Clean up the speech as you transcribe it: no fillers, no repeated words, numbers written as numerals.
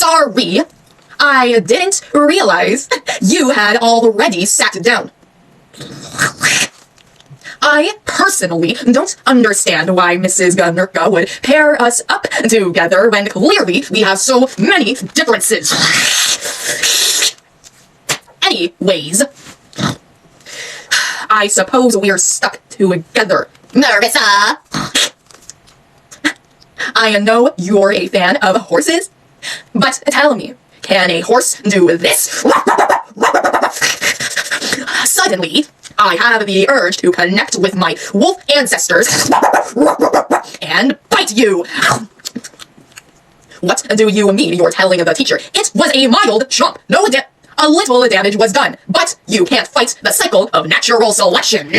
Sorry, I didn't realize you had already sat down. I personally don't understand why Mrs. Gunnerka would pair us up together when clearly we have so many differences. Anyways, I suppose we're stuck together. Marissa! I know you're a fan of horses, but tell me, can a horse do this? Suddenly, I have the urge to connect with my wolf ancestors and bite you. What do you mean you're telling the teacher? It was a mild chomp. A little damage was done, but you can't fight the cycle of natural selection.